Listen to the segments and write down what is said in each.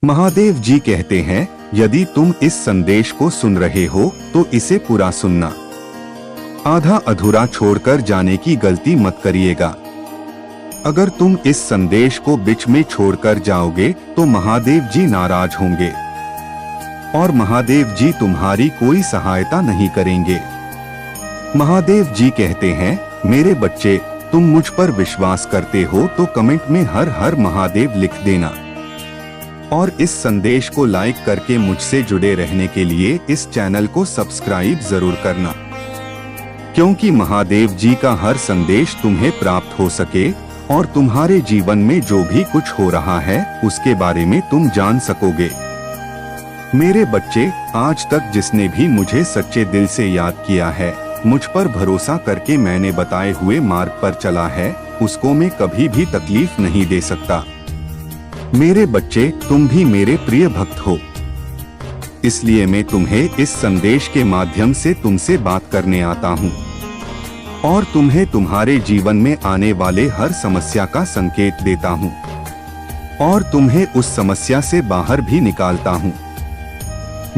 महादेव जी कहते हैं, यदि तुम इस संदेश को सुन रहे हो तो इसे पूरा सुनना। आधा अधूरा छोड़कर जाने की गलती मत करिएगा। अगर तुम इस संदेश को बीच में छोड़कर जाओगे तो महादेव जी नाराज होंगे और महादेव जी तुम्हारी कोई सहायता नहीं करेंगे। महादेव जी कहते हैं, मेरे बच्चे, तुम मुझ पर विश्वास करते हो तो कमेंट में हर हर महादेव लिख देना और इस संदेश को लाइक करके मुझसे जुड़े रहने के लिए इस चैनल को सब्सक्राइब जरूर करना, क्योंकि महादेव जी का हर संदेश तुम्हें प्राप्त हो सके और तुम्हारे जीवन में जो भी कुछ हो रहा है उसके बारे में तुम जान सकोगे। मेरे बच्चे, आज तक जिसने भी मुझे सच्चे दिल से याद किया है, मुझ पर भरोसा करके मैंने बताए हुए मार्ग पर चला है, उसको मैं कभी भी तकलीफ नहीं दे सकता। मेरे बच्चे, तुम भी मेरे प्रिय भक्त हो, इसलिए मैं तुम्हें इस संदेश के माध्यम से तुमसे बात करने आता हूँ और तुम्हें तुम्हारे जीवन में आने वाले हर समस्या का संकेत देता हूँ और तुम्हें उस समस्या से बाहर भी निकालता हूँ।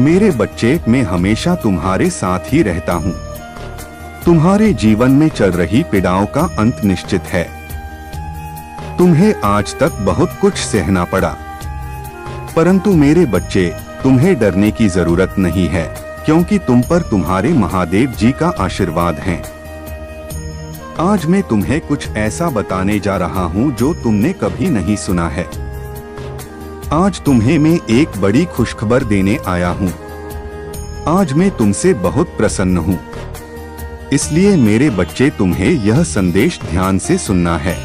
मेरे बच्चे, मैं हमेशा तुम्हारे साथ ही रहता हूँ। तुम्हारे जीवन में चल रही पीड़ाओं का अंत निश्चित है। तुम्हें आज तक बहुत कुछ सहना पड़ा, परंतु मेरे बच्चे, तुम्हें डरने की जरूरत नहीं है, क्योंकि तुम पर तुम्हारे महादेव जी का आशीर्वाद है। आज मैं तुम्हें कुछ ऐसा बताने जा रहा हूँ जो तुमने कभी नहीं सुना है। आज तुम्हें मैं एक बड़ी खुशखबर देने आया हूँ। आज मैं तुमसे बहुत प्रसन्न हूँ, इसलिए मेरे बच्चे, तुम्हें यह संदेश ध्यान से सुनना है।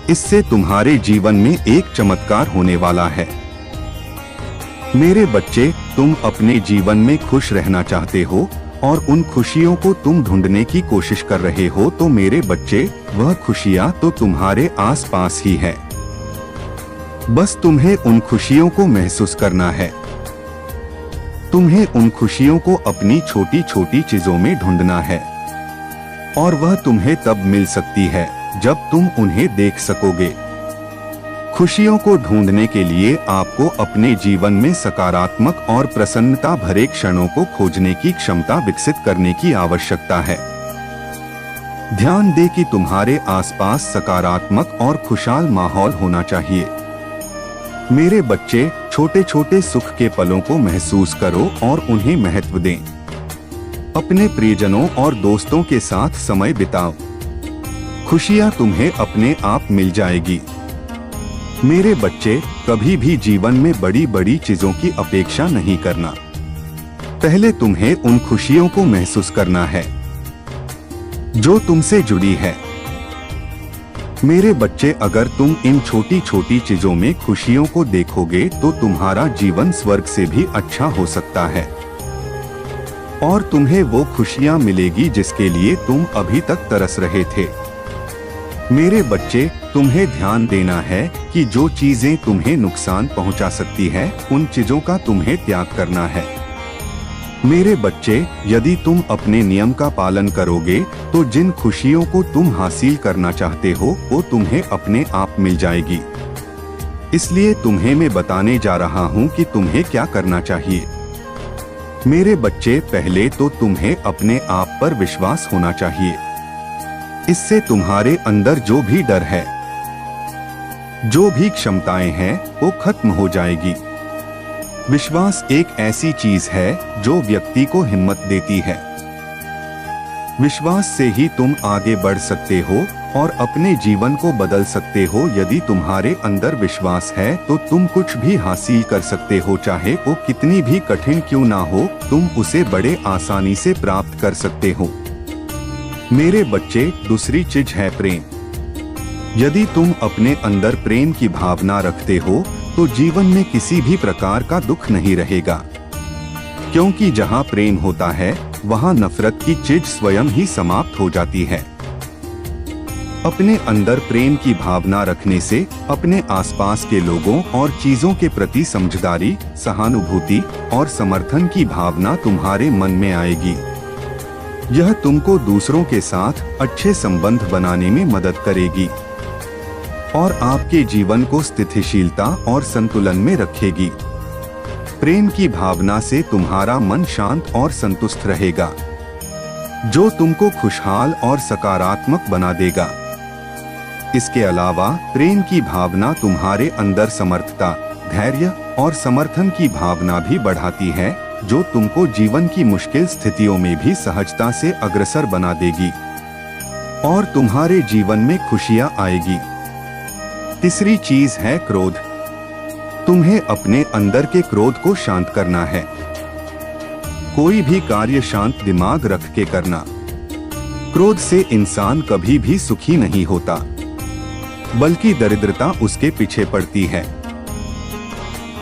इससे तुम्हारे जीवन में एक चमत्कार होने वाला है। मेरे बच्चे, तुम अपने जीवन में खुश रहना चाहते हो और उन खुशियों को तुम ढूंढने की कोशिश कर रहे हो, तो मेरे बच्चे, वह खुशियाँ तो तुम्हारे आसपास ही है। बस तुम्हें उन खुशियों को महसूस करना है। तुम्हें उन खुशियों को अपनी छोटी छोटी चीजों में ढूंढना है और वह तुम्हें तब मिल सकती है जब तुम उन्हें देख सकोगे। खुशियों को ढूंढने के लिए आपको अपने जीवन में सकारात्मक और प्रसन्नता भरे क्षणों को खोजने की क्षमता विकसित करने की आवश्यकता है। ध्यान दें कि तुम्हारे आसपास सकारात्मक और खुशहाल माहौल होना चाहिए। मेरे बच्चे, छोटे छोटे सुख के पलों को महसूस करो और उन्हें महत्व दें। अपने प्रियजनों और दोस्तों के साथ समय बिताओ। खुशियां तुम्हें अपने आप मिल जाएगी। मेरे बच्चे, कभी भी जीवन में बड़ी बड़ी चीजों की अपेक्षा नहीं करना। पहले तुम्हें उन खुशियों को महसूस करना है जो तुमसे जुड़ी है। मेरे बच्चे, अगर तुम इन छोटी छोटी चीजों में खुशियों को देखोगे तो तुम्हारा जीवन स्वर्ग से भी अच्छा हो सकता है और तुम्हें वो खुशियां मिलेगी जिसके लिए तुम अभी तक तरस रहे थे। मेरे बच्चे, तुम्हें ध्यान देना है कि जो चीजें तुम्हें नुकसान पहुंचा सकती है, उन चीजों का तुम्हें त्याग करना है। मेरे बच्चे, यदि तुम अपने नियम का पालन करोगे तो जिन खुशियों को तुम हासिल करना चाहते हो वो तुम्हें अपने आप मिल जाएगी। इसलिए तुम्हें मैं बताने जा रहा हूँ कि तुम्हें क्या करना चाहिए। मेरे बच्चे, पहले तो तुम्हें अपने आप पर विश्वास होना चाहिए। इससे तुम्हारे अंदर जो भी डर है, जो भी क्षमताएं हैं, वो खत्म हो जाएगी। विश्वास एक ऐसी चीज है जो व्यक्ति को हिम्मत देती है। विश्वास से ही तुम आगे बढ़ सकते हो और अपने जीवन को बदल सकते हो। यदि तुम्हारे अंदर विश्वास है तो तुम कुछ भी हासिल कर सकते हो, चाहे वो कितनी भी कठिन क्यों ना हो, तुम उसे बड़े आसानी से प्राप्त कर सकते हो। मेरे बच्चे, दूसरी चीज है प्रेम। यदि तुम अपने अंदर प्रेम की भावना रखते हो तो जीवन में किसी भी प्रकार का दुख नहीं रहेगा, क्योंकि जहाँ प्रेम होता है वहाँ नफरत की चीज स्वयं ही समाप्त हो जाती है। अपने अंदर प्रेम की भावना रखने से अपने आसपास के लोगों और चीजों के प्रति समझदारी, सहानुभूति और समर्थन की भावना तुम्हारे मन में आएगी। यह तुमको दूसरों के साथ अच्छे संबंध बनाने में मदद करेगी। और आपके जीवन को स्थितिशीलता और संतुलन में रखेगी। प्रेम की भावना से तुम्हारा मन शांत और संतुष्ट रहेगा, जो तुमको खुशहाल और सकारात्मक बना देगा। इसके अलावा प्रेम की भावना तुम्हारे अंदर समर्थता, धैर्य और समर्थन की भावना भी बढ़ाती है, जो तुमको जीवन की मुश्किल स्थितियों में भी सहजता से अग्रसर बना देगी और तुम्हारे जीवन में खुशियां आएगी। तीसरी चीज है क्रोध। तुम्हें अपने अंदर के क्रोध को शांत करना है। कोई भी कार्य शांत दिमाग रख के करना। क्रोध से इंसान कभी भी सुखी नहीं होता, बल्कि दरिद्रता उसके पीछे पड़ती है।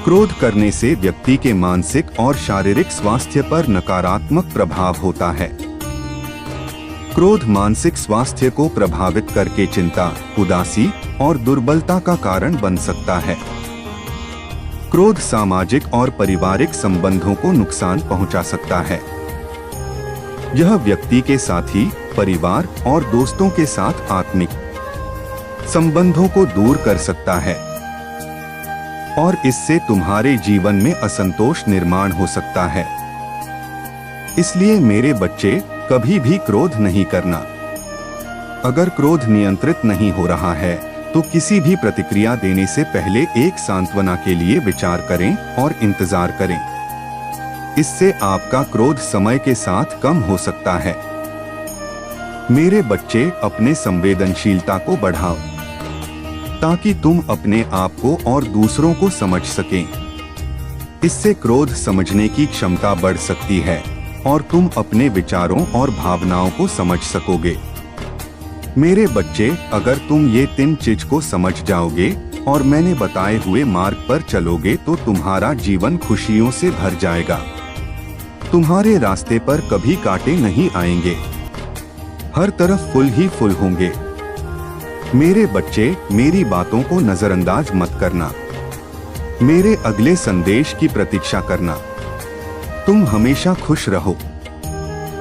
क्रोध करने से व्यक्ति के मानसिक और शारीरिक स्वास्थ्य पर नकारात्मक प्रभाव होता है। क्रोध मानसिक स्वास्थ्य को प्रभावित करके चिंता, उदासी और दुर्बलता का कारण बन सकता है। क्रोध सामाजिक और पारिवारिक संबंधों को नुकसान पहुंचा सकता है। यह व्यक्ति के साथी, परिवार और दोस्तों के साथ आत्मिक संबंधों को दूर कर सकता है और इससे तुम्हारे जीवन में असंतोष निर्माण हो सकता है। इसलिए मेरे बच्चे, कभी भी क्रोध नहीं करना। अगर क्रोध नियंत्रित नहीं हो रहा है तो किसी भी प्रतिक्रिया देने से पहले एक सांत्वना के लिए विचार करें और इंतजार करें। इससे आपका क्रोध समय के साथ कम हो सकता है। मेरे बच्चे, अपने संवेदनशीलता को बढ़ाओ ताकि तुम अपने आप को और दूसरों को समझ सकें। इससे क्रोध समझने की क्षमता बढ़ सकती है और तुम अपने विचारों और भावनाओं को समझ सकोगे। मेरे बच्चे, अगर तुम ये 3 चीज को समझ जाओगे और मैंने बताए हुए मार्ग पर चलोगे तो तुम्हारा जीवन खुशियों से भर जाएगा। तुम्हारे रास्ते पर कभी कांटे नहीं आएंगे, हर तरफ फूल ही फूल होंगे। मेरे बच्चे, मेरी बातों को नजरअंदाज मत करना। मेरे अगले संदेश की प्रतीक्षा करना। तुम हमेशा खुश रहो।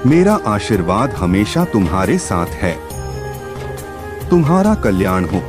मेरा आशीर्वाद हमेशा तुम्हारे साथ है। तुम्हारा कल्याण हो।